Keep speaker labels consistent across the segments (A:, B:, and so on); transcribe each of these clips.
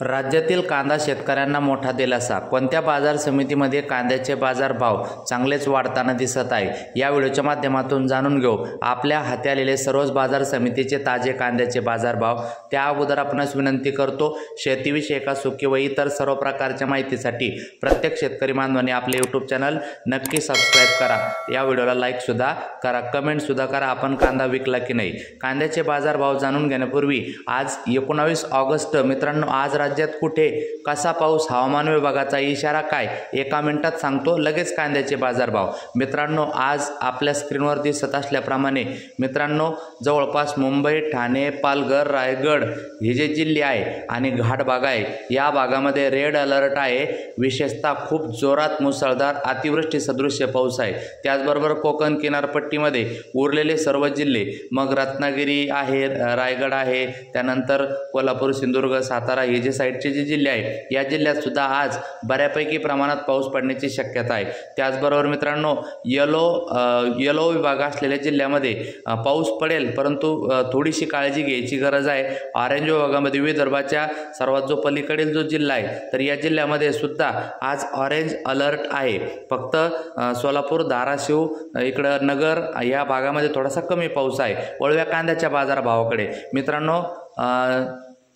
A: राज्यातील कांदा शेतकऱ्यांना मोठा दिलासा। कोणत्या बाजार समितीमध्ये कांद्याचे बाजारभाव चांगलेच वाढताना दिसत आहे, या व्हिडिओच्या माध्यमातून जाणून घेऊ। आपल्या हाती आलेले सर्वच बाजार समितीचे ताजे कांद्याचे बाजारभाव। त्या अगोदर आपणास विनंती करतो, शेतीविषयक सुकी व इतर सर्व प्रकारच्या माहितीसाठी प्रत्येक शेतकरी बांधवांनी आपले यूट्यूब चॅनल नक्की सबस्क्राइब करा। या व्हिडिओला लाईक सुद्धा करा, कमेंट सुद्धा करा, आपण कांदा विकला की नाही। कांद्याचे बाजारभाव जाणून घेण्यापूर्वी आज 19 ऑगस्ट मित्रांनो, आज राज्यात कुठे कसा पाऊस, हवामान विभागाचा इशारा काय, एका मिनिटात सांगतो लगेच कांद्याचे बाजारभाव। मित्रांनो, आज आपल्या स्क्रीनवर दिसत असल्याप्रमाणे मित्रांनो, जवळपास मुंबई, ठाणे, पालघर, रायगड हे जे जिल्हे आहे आणि घाट भाग आहे, या भागामध्ये रेड अलर्ट आहे। विशेषतः खूप जोरात मुसळधार अतिवृष्टी सदृश्य पाऊस आहे। त्याचबरोबर कोकण किनारपट्टीमध्ये उरलेले सर्व जिल्हे, मग रत्नागिरी आहे, रायगड आहे, त्यानंतर कोल्हापूर, सिंधुदुर्ग, सातारा हे जे साईडचे जे जिल्हे आहे, या जिल्ह्यात सुद्धा आज बऱ्यापैकी प्रमाणात पाऊस पडण्याची शक्यता आहे। त्याचबरोबर मित्रांनो, येलो विभाग असलेल्या जिल्ह्यामध्ये पाऊस पडेल, परंतु थोडीशी काळजी घ्यायची गरज आहे। ऑरेंज विभागामध्ये विदर्भाच्या सर्वात जो पलीकडील जो जिल्हा आहे, तर या जिल्ह्यामध्ये सुद्धा आज ऑरेंज अलर्ट आहे। फक्त सोलापूर, धाराशिव, इकडं नगर या भागामध्ये थोडासा कमी पाऊस आहे। वळव्या कांद्याच्या बाजारभावाकडे मित्रांनो,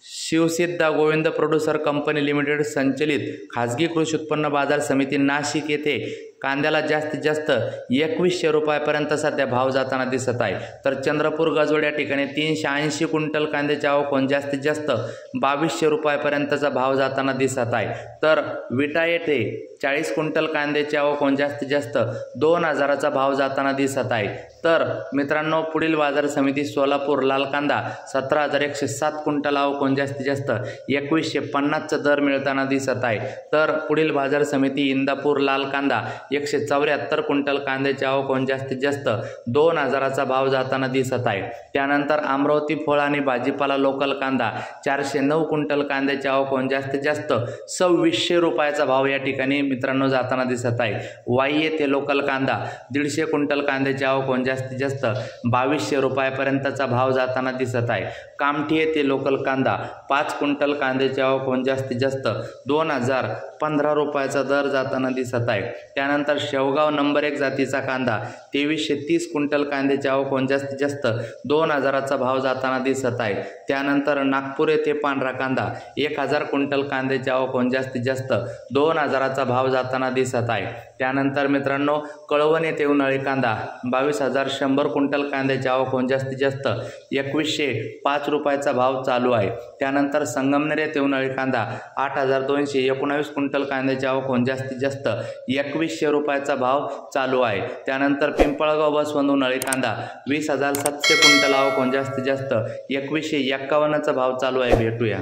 A: शिवसिद्धा गोविंद प्रोड्युसर कंपनी लिमिटेड संचलित खाजगी कृषी उत्पन्न बाजार समिती नाशिक येथे कांद्याला जास्तीत जास्त 2100 रुपयापर्यंत सध्या भाव जाताना दिसत आहे। तर चंद्रपूर, गजवड या ठिकाणी 380 क्विंटल कांद्याची आवक जास्तीत जास्त 2200 रुपयापर्यंतचा भाव जाताना दिसत आहे। तर विटा येथे 40 क्विंटल कांद्याची आवक जास्तीत जास्त 2000चा भाव जाताना दिसत आहे। तर मित्रांनो, पुढील बाजार समिती सोलापूर लाल कांदा 17107 क्विंटल आवक जास्तीत जास्त 2150चा दर मिळताना दिसत आहे। तर पुढील बाजार समिती इंदापूर लाल कांदा 174 क्विंटल कांद्याची आवक जास्तीत जास्त 2000चा भाव जाताना दिसत आहे। त्यानंतर अमरावती फळ आणि भाजीपाला लोकल कांदा 409 क्विंटल कांद्याची आवक जास्तीत जास्त 2600 रुपयाचा भाव या ठिकाणी मित्रांनो जाताना दिसत आहे। वाई येथे लोकल कांदा 150 क्विंटल कांद्याची आवक जास्तीत जास्त 2200 रुपयापर्यंतचा भाव जाताना दिसत आहे। कामठी येथे लोकल कांदा 5 क्विंटल कांद्याची आवक जास्तीत जास्त 2015 रुपयाचा दर जाताना दिसत आहे। त्यानंतर शेवगाव नंबर 1 जातीचा कांदा 2330 क्विंटल कांद्याची आवक जास्तीत जास्त 2000चा भाव जाताना दिसत आहे। त्यानंतर नागपूर येथे पांढरा कांदा 1000 क्विंटल कांद्याची आवक जास्तीत जास्त 2000चा भाव जाताना दिसत आहे। त्यानंतर मित्रांनो, कळवण येथे उन्हाळी कांदा 22100 क्विंटल कांद्याची आवक जास्तीत जास्त 2105 रुपयाचा भाव चालू आहे। त्यानंतर संगमनेर येथे उन्हाळी कांदा 8219 क्विंटल कांद्याची आवक जास्तीत जास्त 2100 रुपयाचा भाव चालू आहे। त्यानंतर पिंपळगाव बसवंत उन्हाळी कांदा 20700 क्विंटल आवक जास्तीत जास्त 2151चा भाव चालू आहे। भेटूया।